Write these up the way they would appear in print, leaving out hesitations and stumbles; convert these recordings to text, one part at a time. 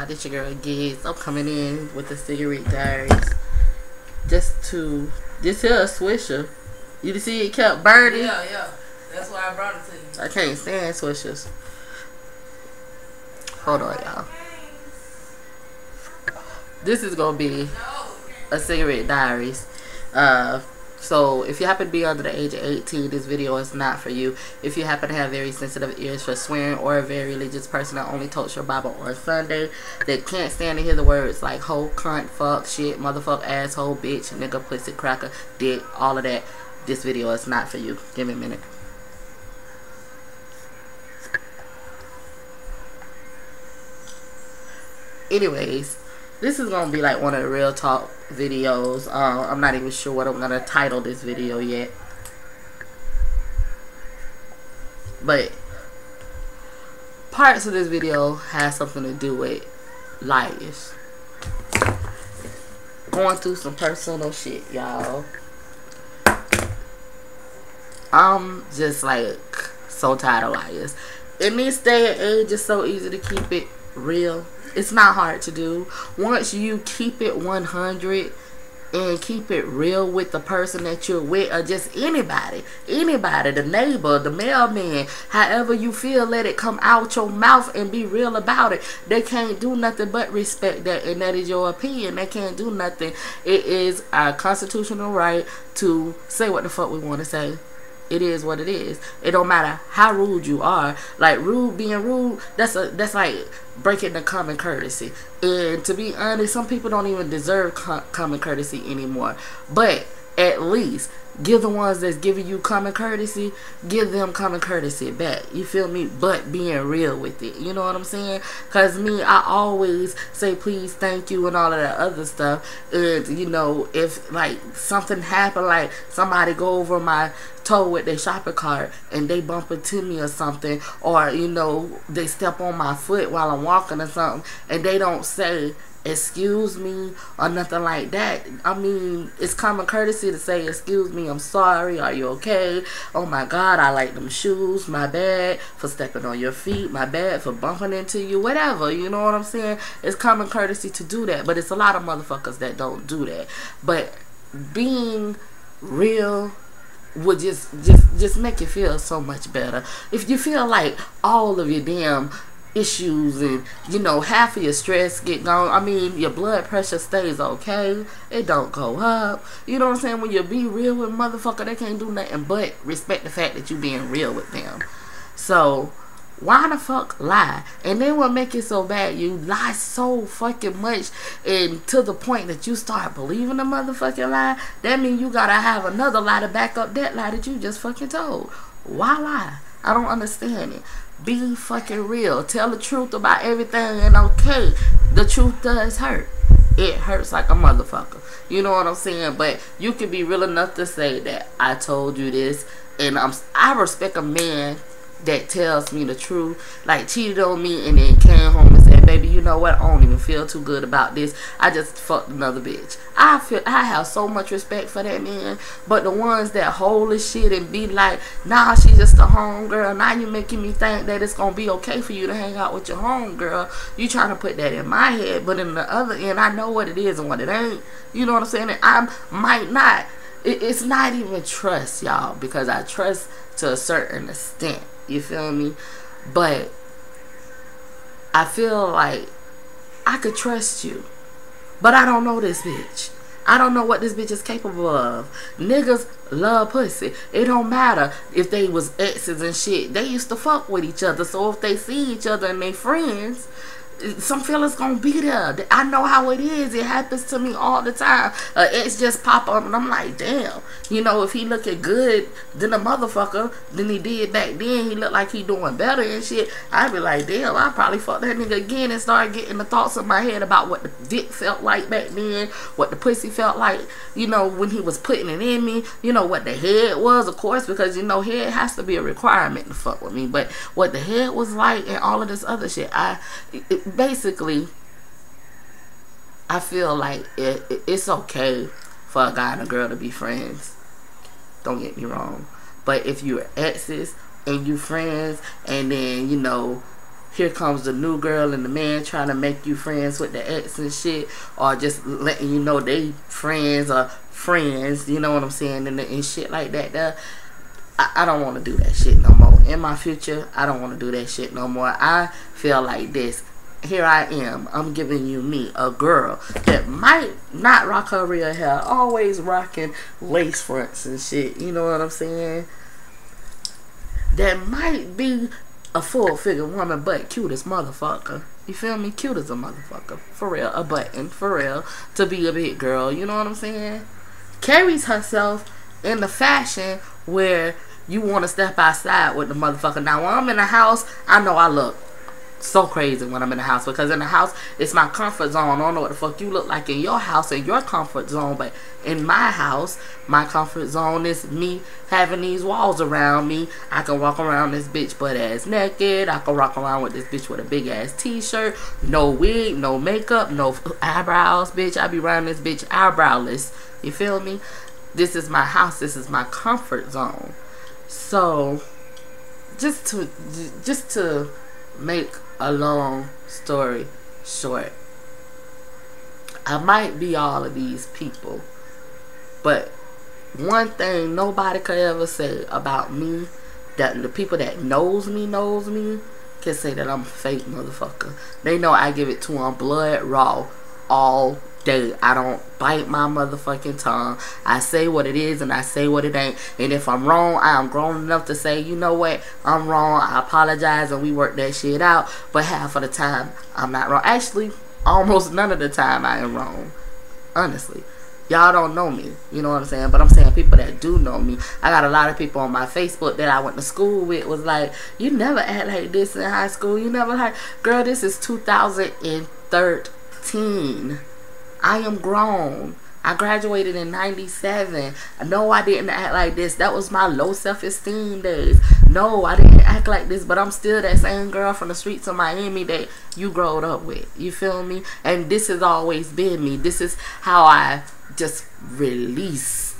y'all, this your girl Giggs. I'm coming in with the cigarette diaries. This here a swisher. You see it kept burning? Yeah. That's why I brought it to you. I can't stand swishers. Hold on, y'all. This is gonna be a cigarette diaries. So if you happen to be under the age of 18, this video is not for you. If you happen to have very sensitive ears for swearing, or a very religious person that only totes your Bible on Sunday, that can't stand to hear the words like hoe, cunt, fuck, shit, motherfucker, asshole, bitch, nigga, pussy, cracker, dick, all of that, this video is not for you. Give me a minute. Anyways, this is gonna be like one of the real talk videos. I'm not even sure what I'm gonna title this video yet, but parts of this video has something to do with life. Going through some personal shit, y'all. I'm just like so tired of liars. In this day and age, it's so easy to keep it real. It's not hard to do. Once you keep it 100 and keep it real with the person that you're with, or just anybody, the neighbor, the mailman, however you feel, let it come out your mouth and be real about it. They can't do nothing but respect that, and that is your opinion. They can't do nothing. It is our constitutional right to say what the fuck we want to say. It is what it is. It don't matter how rude you are. Like, being rude, that's like breaking the common courtesy. And to be honest, some people don't even deserve common courtesy anymore. But at least give the ones that's giving you common courtesy, give them common courtesy back. You feel me? But being real with it. You know what I'm saying? Because me, I always say please, thank you, and all of that other stuff. And, you know, if like something happened, like somebody go over my toe with their shopping cart and they bump into me or something, or, you know, they step on my foot while I'm walking or something, and they don't say excuse me or nothing like that. I mean, it's common courtesy to say excuse me, I'm sorry, are you okay, oh my god, I like them shoes, my bad for stepping on your feet, my bad for bumping into you, whatever. You know what I'm saying? It's common courtesy to do that, but it's a lot of motherfuckers that don't do that. But being real would just make you feel so much better. If you feel like all of your damn issues and, you know, half of your stress get gone, I mean, your blood pressure stays okay, it don't go up, you know what I'm saying? When you be real with motherfucker, they can't do nothing but respect the fact that you being real with them. So why the fuck lie? And then what make it so bad, you lie so fucking much, and to the point that you start believing the motherfucking lie. That means you gotta have another lie to back up that lie that you just fucking told. Why lie? I don't understand it. Be fucking real. Tell the truth about everything, and okay, the truth does hurt. It hurts like a motherfucker. You know what I'm saying? But you can be real enough to say that I told you this, and I respect a man that tells me the truth. Like, cheated on me and then came home and said, baby, you know what, I don't even feel too good about this, I just fucked another bitch. I have so much respect for that man. But the ones that hold this shit and be like, nah, she's just a homegirl, now you making me think that it's gonna be okay for you to hang out with your homegirl. You trying to put that in my head, but in the other end, I know what it is and what it ain't. You know what I'm saying? And I might not. It's not even trust, y'all, because I trust to a certain extent. You feel me? But I feel like I could trust you, but I don't know this bitch. I don't know what this bitch is capable of. Niggas love pussy. It don't matter if they was exes and shit. They used to fuck with each other. So if they see each other and they friends, some feelings gonna be there. I know how it is. It happens to me all the time. Ex just pop up and I'm like, damn. You know, if he looking good than a motherfucker than he did back then, he look like he doing better and shit, I'd be like, damn, I probably fuck that nigga again, and start getting the thoughts in my head about what the dick felt like back then, what the pussy felt like, you know, when he was putting it in me, you know, what the head was, of course, because, you know, head has to be a requirement to fuck with me, but what the head was like and all of this other shit, basically, I feel like it's okay for a guy and a girl to be friends. Don't get me wrong. But if you're exes and you friends, and then, you know, here comes the new girl and the man trying to make you friends with the ex and shit, or just letting you know they friends or friends, you know what I'm saying, and shit like that. I don't want to do that shit no more. In my future, I don't want to do that shit no more. I feel like this. Here I am. I'm giving you me, a girl that might not rock her real hair, always rocking lace fronts and shit. You know what I'm saying? That might be a full figure woman, but cute as motherfucker. You feel me? Cute as a motherfucker. For real. A button. For real. To be a big girl. You know what I'm saying? Carries herself in the fashion where you want to step outside with the motherfucker. Now, when I'm in the house, I know I look so crazy when I'm in the house, because in the house it's my comfort zone. I don't know what the fuck you look like in your house, in your comfort zone, but in my house, my comfort zone is me having these walls around me. I can walk around this bitch butt ass naked. I can walk around with this bitch with a big ass t-shirt, no wig, no makeup, no eyebrows, bitch. I be around this bitch eyebrowless. You feel me? This is my house. This is my comfort zone. So just to make a long story short, I might be all of these people, but one thing nobody could ever say about me, that the people that knows me can say that I'm a fake motherfucker. They know I give it to them blood raw all day. I don't bite my motherfucking tongue. I say what it is and I say what it ain't. And if I'm wrong, I am grown enough to say, you know what, I'm wrong, I apologize, and we work that shit out. But half of the time, I'm not wrong. Actually, almost none of the time I am wrong. Honestly. Y'all don't know me. You know what I'm saying? But I'm saying people that do know me. I got a lot of people on my Facebook that I went to school with was like, you never act like this in high school. You never like, girl, this is 2013. I am grown. I graduated in 97. No, I didn't act like this. That was my low self-esteem days. No, I didn't act like this, but I'm still that same girl from the streets of Miami that you growed up with. You feel me? And this has always been me. This is how I just released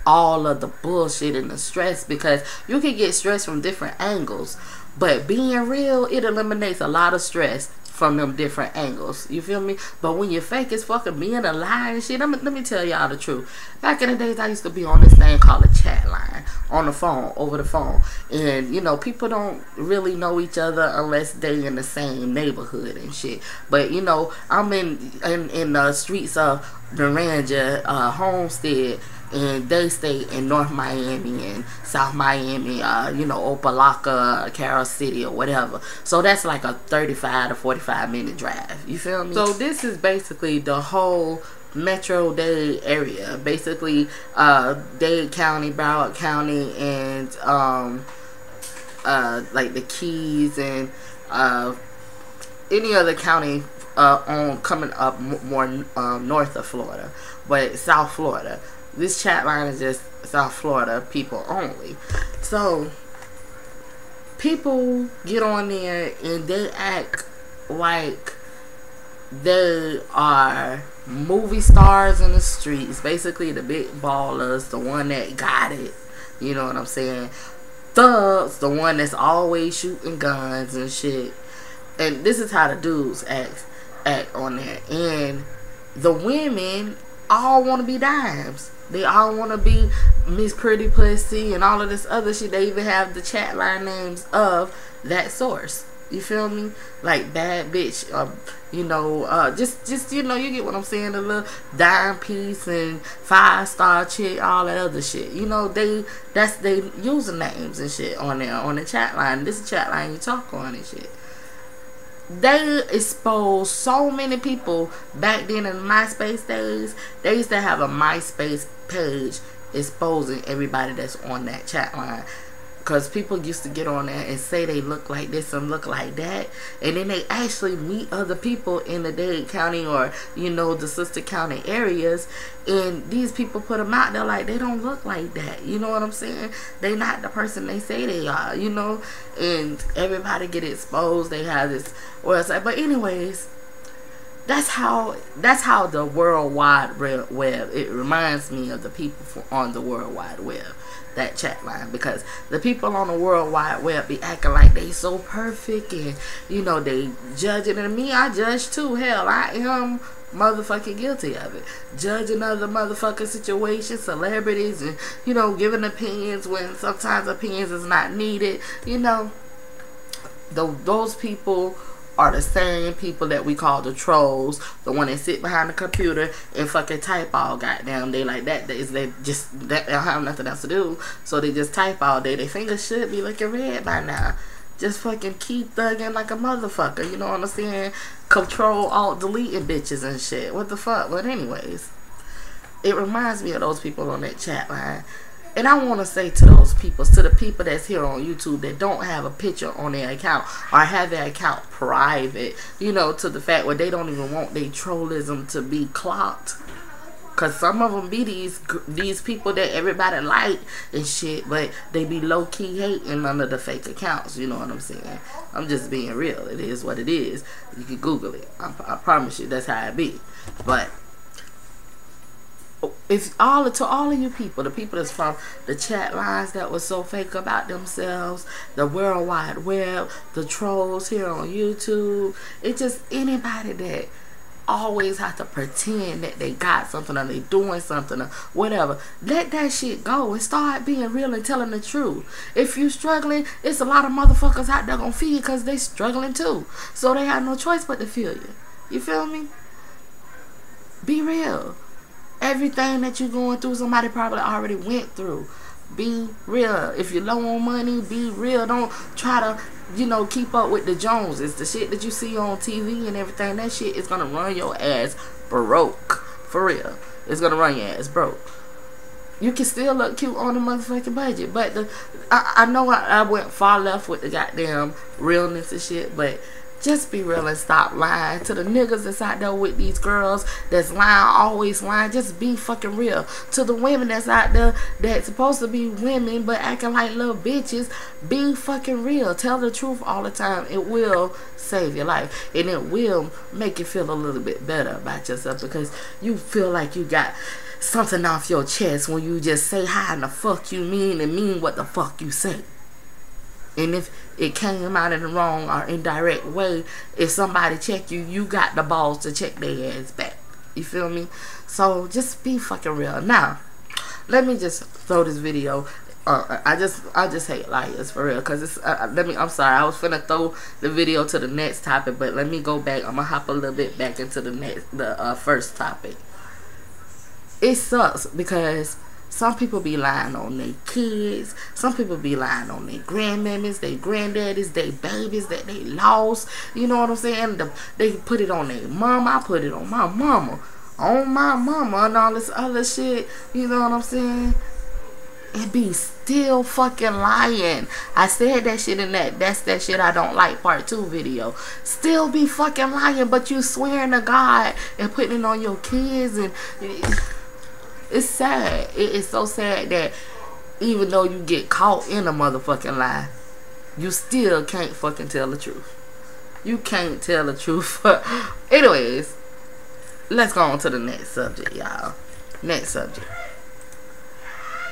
all of the bullshit and the stress, because you can get stress from different angles. But being real, it eliminates a lot of stress from them different angles. You feel me? But when you're fake as fucking being a lie and shit, let me tell y'all the truth. Back in the days, I used to be on this thing called a chat line on the phone, over the phone. And, you know, people don't really know each other unless they in the same neighborhood and shit. But, you know, I'm in the streets of Naranja, Homestead, and they stay in North Miami and South Miami, you know, Opelika, Carroll City or whatever. So that's like a 35 to 45 minute drive. You feel me? So this is basically the whole Metro Dade area. Basically, Dade County, Broward County, and like the Keys and any other county on coming up more north of Florida, but South Florida. This chat line is just South Florida people only. So people get on there and they act like they are movie stars in the streets. Basically the big ballers, the one that got it. You know what I'm saying? Thugs, the one that's always shooting guns and shit. And this is how the dudes act on there. And the women all want to be dimes. They all want to be Miss Pretty Pussy and all of this other shit. They even have the chat line names of that source. You feel me? Like bad bitch, you know, just you know, you get what I'm saying. A little dime piece and 5-star chick, all that other shit. You know, they usernames and shit on there on the chat line. This is chat line you talk on and shit. They exposed so many people back then in MySpace days. They used to have a MySpace page exposing everybody that's on that chat line, because people used to get on there and say they look like this and look like that, and then they actually meet other people in the Dade County or, you know, the sister county areas, and these people put them out there like they don't look like that. You know what I'm saying? They not the person they say they are, you know, and everybody get exposed. They have this website. But anyways, That's how the World Wide Web. It reminds me of the people on the World Wide Web, that chat line, because the people on the World Wide Web be acting like they so perfect, and you know, they judging. And me, I judge too. Hell, I am motherfucking guilty of it, judging other motherfucking situations, celebrities, and you know, giving opinions when sometimes opinions is not needed. You know, those people are the same people that we call the trolls, the one that sit behind the computer and fucking type all goddamn day like that. They don't have nothing else to do, so they just type all day. Their fingers should be looking red by now. Just fucking keep thugging like a motherfucker, you know what I'm saying? Control, alt, deleting bitches and shit. What the fuck? But anyways, it reminds me of those people on that chat line. And I want to say to those people, to the people that's here on YouTube that don't have a picture on their account or have their account private, you know, to the fact where they don't even want their trollism to be clocked. Because some of them be these people that everybody like and shit, but they be low-key hating under the fake accounts, you know what I'm saying? I'm just being real. It is what it is. You can Google it. I promise you that's how it be. But if to all of you people, the people that's from the chat lines that was so fake about themselves, the World Wide Web, the trolls here on YouTube, it's just anybody that always have to pretend that they got something or they doing something or whatever, let that shit go and start being real and telling the truth. If you struggling, it's a lot of motherfuckers out there gonna feel you because they struggling too, so they have no choice but to feel you. You feel me? Be real. Everything that you're going through, somebody probably already went through. Be real. If you're low on money, be real. Don't try to, you know, keep up with the Joneses. The shit that you see on TV and everything, that shit is gonna run your ass broke. For real. It's gonna run your ass broke. You can still look cute on the motherfucking budget, but I know I went far left with the goddamn realness and shit, but just be real and stop lying. To the niggas that's out there with these girls that's lying, always lying, just be fucking real. To the women that's out there that's supposed to be women but acting like little bitches, be fucking real. Tell the truth all the time. It will save your life, and it will make you feel a little bit better about yourself, because you feel like you got something off your chest when you just say how in the fuck you mean and mean what the fuck you say. And if it came out in the wrong or indirect way, if somebody check you, you got the balls to check their ass back. You feel me? So just be fucking real. Now, let me just throw this video. I just hate liars for real. Cause it's I'm sorry. I was finna throw the video to the next topic, but let me go back. I'm gonna hop a little bit back into the first topic. It sucks because some people be lying on their kids. Some people be lying on their grandmammies, their granddaddies, their babies that they lost. You know what I'm saying? They put it on their mama. I put it on my mama. On my mama and all this other shit. You know what I'm saying? And be still fucking lying. I said that shit in that's that shit I don't like part 2 video. Still be fucking lying, but you swearing to God and putting it on your kids, and it's sad. It is so sad that even though you get caught in a motherfucking lie, you still can't fucking tell the truth. You can't tell the truth. Anyways, let's go on to the next subject, y'all. Next subject.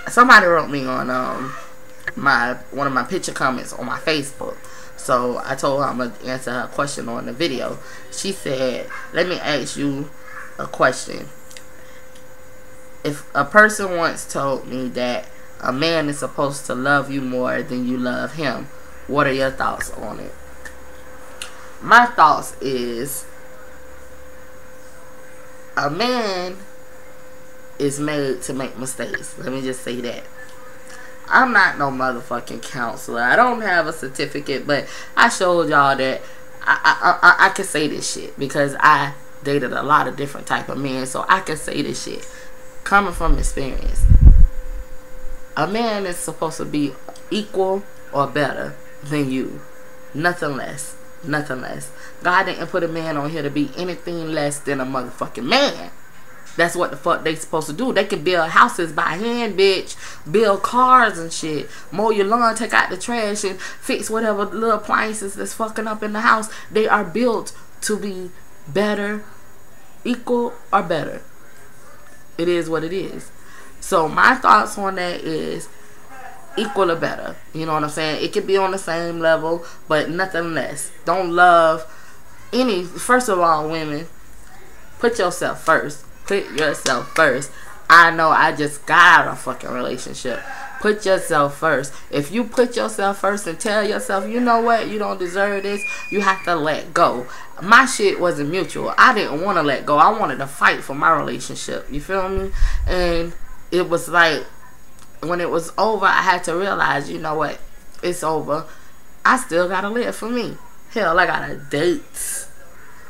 Somebody wrote me on one of my picture comments on my Facebook. So I told her I'm gonna answer her question on the video. She said, "Let me ask you a question. If a person once told me that a man is supposed to love you more than you love him, what are your thoughts on it?" My thoughts is, a man is made to make mistakes. Let me just say that. I'm not no motherfucking counselor. I don't have a certificate, but I showed y'all that I can say this shit because I dated a lot of different type of men, so I can say this shit coming from experience. A man is supposed to be equal or better than you. Nothing less. Nothing less. God didn't put a man on here to be anything less than a motherfucking man. That's what the fuck they supposed to do. They can build houses by hand, bitch. Build cars and shit. Mow your lawn, take out the trash, and fix whatever little appliances that's fucking up in the house. They are built to be better equal or better. It is what it is. So my thoughts on that is equal or better. You know what I'm saying? It could be on the same level, but nothing less. Don't love any. First of all, women, put yourself first. Put yourself first. I know I just got out of a fucking relationship. Put yourself first. If you put yourself first and tell yourself, you know what, you don't deserve this, you have to let go. My shit wasn't mutual. I didn't want to let go. I wanted to fight for my relationship. You feel me? And it was like, when it was over, I had to realize, you know what, it's over. I still gotta live for me. Hell, I got a date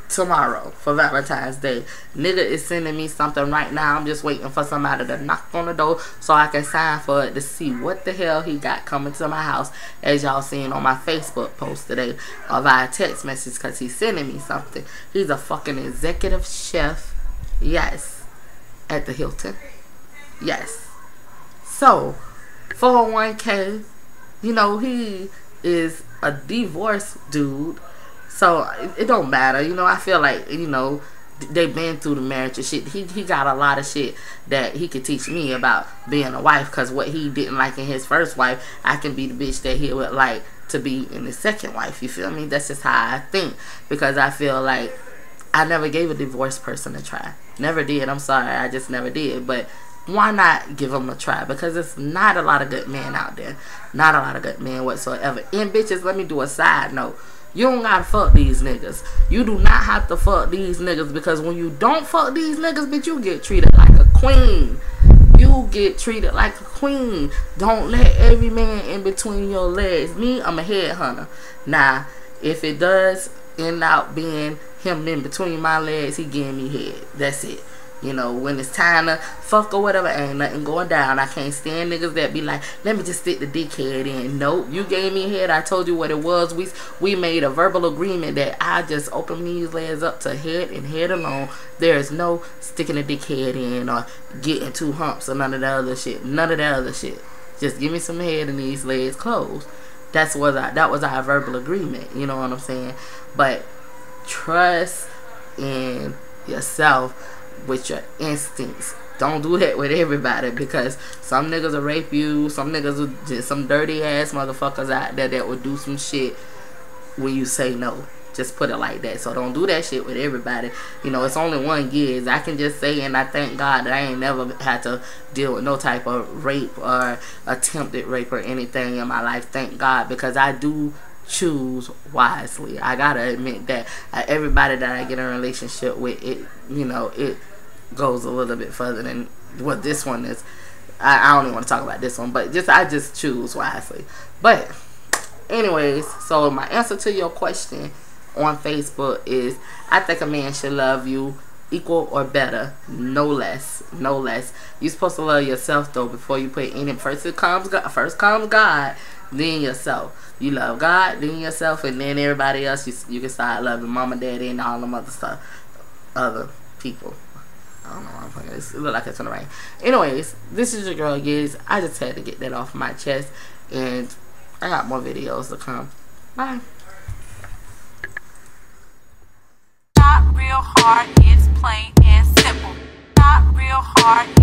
tomorrow for Valentine's Day. Nigga is sending me something right now. I'm just waiting for somebody to knock on the door so I can sign for it to see what the hell he got coming to my house, as y'all seen on my Facebook post today or via text message, because he's sending me something. He's a fucking executive chef, yes, at the Hilton, yes. So 401k, you know, he is a divorced dude. So it don't matter, you know. I feel like, you know, they've been through the marriage and shit. He got a lot of shit that he could teach me about being a wife, because what he didn't like in his first wife, I can be the bitch that he would like to be in his second wife. You feel me? That's just how I think, because I feel like I never gave a divorced person a try. Never did. I'm sorry, I just never did. But why not give them a try? Because it's not a lot of good men out there. Not a lot of good men whatsoever. And bitches, let me do a side note. You don't gotta fuck these niggas. You do not have to fuck these niggas, because when you don't fuck these niggas, bitch, you get treated like a queen. You get treated like a queen. Don't let every man in between your legs. Me, I'm a headhunter. Now, if it does end up being him in between my legs, he giving me head. That's it. You know, when it's time to fuck or whatever, ain't nothing going down. I can't stand niggas that be like, let me just stick the dickhead in. Nope, you gave me head. I told you what it was. We made a verbal agreement that I just open these legs up to head and head alone. There is no sticking a dickhead in or getting two humps or none of that other shit. None of that other shit. Just give me some head and these legs closed. That was our verbal agreement. You know what I'm saying? But trust in yourself with your instincts. Don't do that with everybody, because some niggas will rape you. Some niggas will just some dirty ass motherfuckers out there that will do some shit when you say no. Just put it like that. So don't do that shit with everybody. You know, it's only one Giggs. I can just say, and I thank God that I ain't never had to deal with no type of rape or attempted rape or anything in my life. Thank God, because I do choose wisely. I gotta admit that everybody that I get in a relationship with, it, you know, it goes a little bit further than what this one is. I don't even want to talk about this one, but I just choose wisely. But anyways, so my answer to your question on Facebook is, I think a man should love you equal or better, no less, no less. You're supposed to love yourself though before you put any. First comes God, then yourself. You love God, then yourself, and then everybody else. You can start loving mama, daddy, and all them other stuff, other people. I don't know why I'm playing this. It look like it's gonna rain. Anyways, this is your girl Giggs. I just had to get that off my chest, and I got more videos to come. Bye. Not real hard, it's plain and simple. Not real hard.